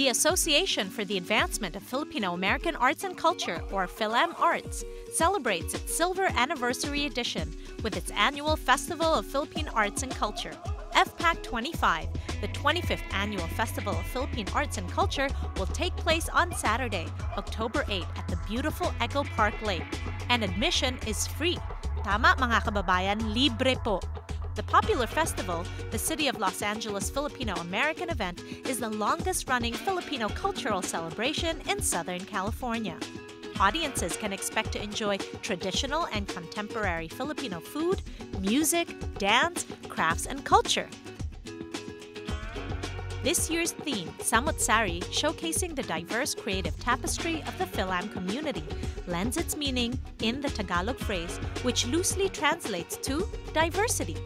The Association for the Advancement of Filipino-American Arts and Culture, or PhilAmArts, celebrates its Silver Anniversary Edition with its annual Festival of Philippine Arts and Culture. FPAC 25, the 25th Annual Festival of Philippine Arts and Culture, will take place on Saturday, October 8 at the beautiful Echo Park Lake. And admission is free. Tama mga kababayan, libre po. The popular festival, the City of Los Angeles Filipino-American event, is the longest-running Filipino cultural celebration in Southern California. Audiences can expect to enjoy traditional and contemporary Filipino food, music, dance, crafts, and culture. This year's theme, Samut Sari, showcasing the diverse creative tapestry of the PhilAm community, lends its meaning in the Tagalog phrase, which loosely translates to diversity.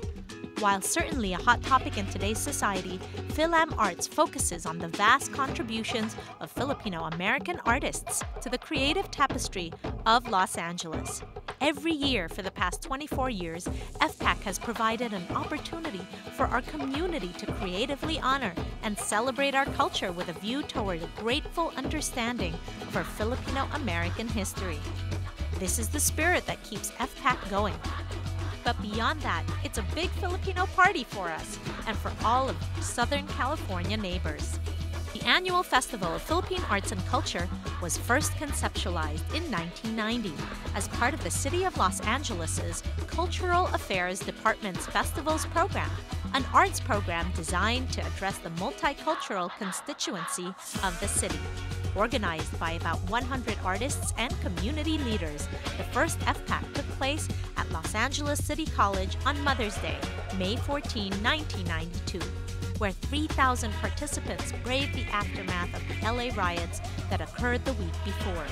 While certainly a hot topic in today's society, PhilAmArts focuses on the vast contributions of Filipino-American artists to the creative tapestry of Los Angeles. Every year for the past 24 years, FPAC has provided an opportunity for our community to creatively honor and celebrate our culture with a view toward a grateful understanding of our Filipino-American history. This is the spirit that keeps FPAC going. But beyond that, it's a big Filipino party for us and for all of Southern California neighbors. The annual Festival of Philippine Arts and Culture was first conceptualized in 1990 as part of the City of Los Angeles' Cultural Affairs Department's Festivals Program, an arts program designed to address the multicultural constituency of the city. Organized by about 100 artists and community leaders, the first FPAC took place at Los Angeles City College on Mother's Day, May 14, 1992, where 3,000 participants braved the aftermath of the LA riots that occurred the week before.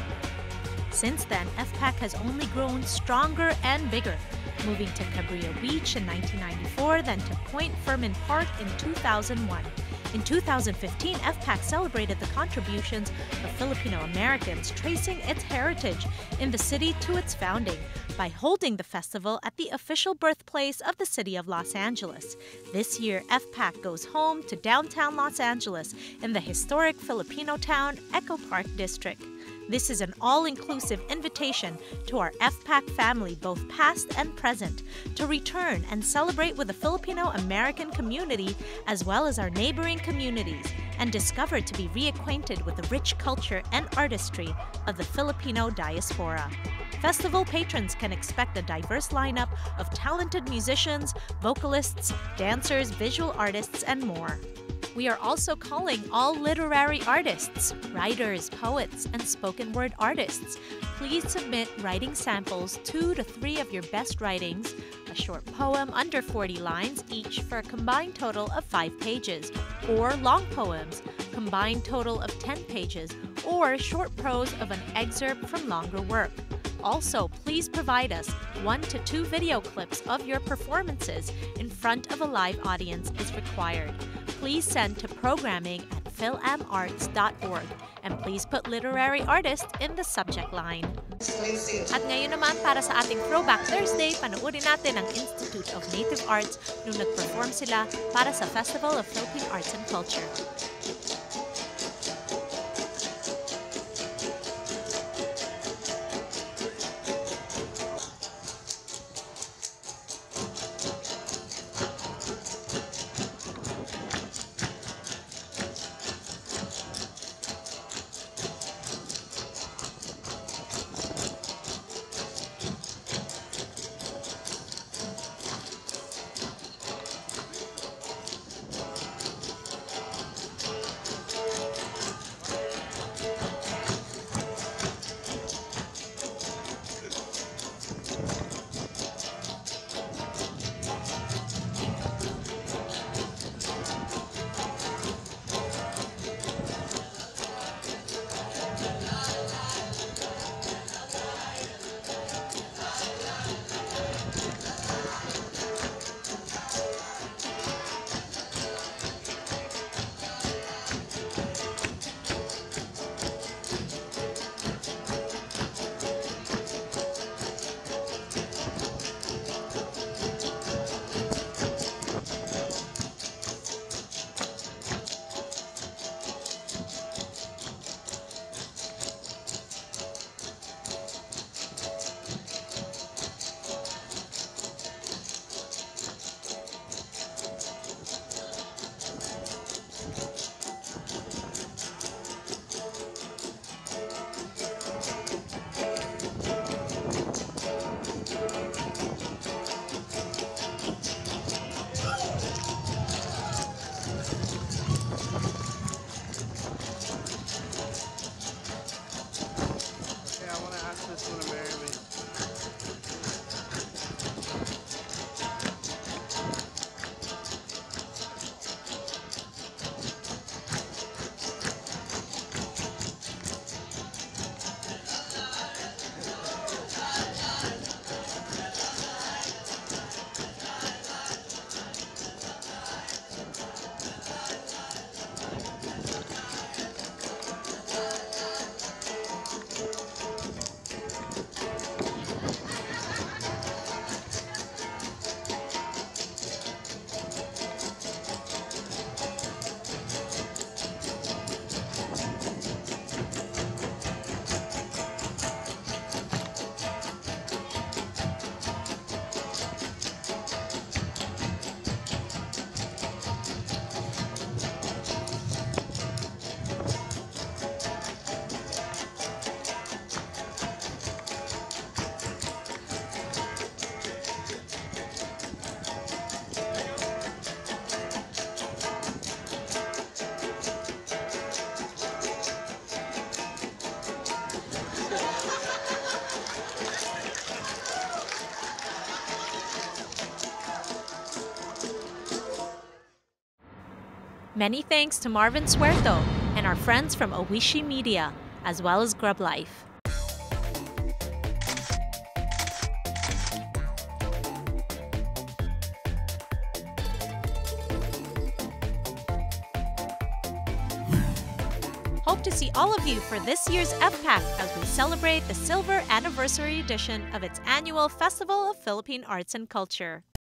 Since then, FPAC has only grown stronger and bigger, moving to Cabrillo Beach in 1994, then to Point Fermin Park in 2001. In 2015, FPAC celebrated the contributions of Filipino Americans, tracing its heritage in the city to its founding by holding the festival at the official birthplace of the City of Los Angeles. This year, FPAC goes home to downtown Los Angeles in the historic Filipino town Echo Park District. This is an all-inclusive invitation to our FPAC family, both past and present, to return and celebrate with the Filipino-American community as well as our neighboring communities, and discover to be reacquainted with the rich culture and artistry of the Filipino diaspora. Festival patrons can expect a diverse lineup of talented musicians, vocalists, dancers, visual artists, and more. We are also calling all literary artists, writers, poets, and spoken word artists. Please submit writing samples, 2 to 3 of your best writings, a short poem under 40 lines each for a combined total of 5 pages, or long poems, combined total of 10 pages, or short prose of an excerpt from longer work. Also, please provide us 1 to 2 video clips of your performances in front of a live audience is required. Please send to programming@philamarts.org and please put literary artist in the subject line. At ngayon naman, para sa ating Throwback Thursday, panoorin natin ang Institute of Native Arts nung nag-perform sila para sa Festival of Philippine Arts and Culture. Many thanks to Marvin Suerto and our friends from Owishi Media, as well as Grub Life. Hope to see all of you for this year's FPAC as we celebrate the silver anniversary edition of its annual Festival of Philippine Arts and Culture.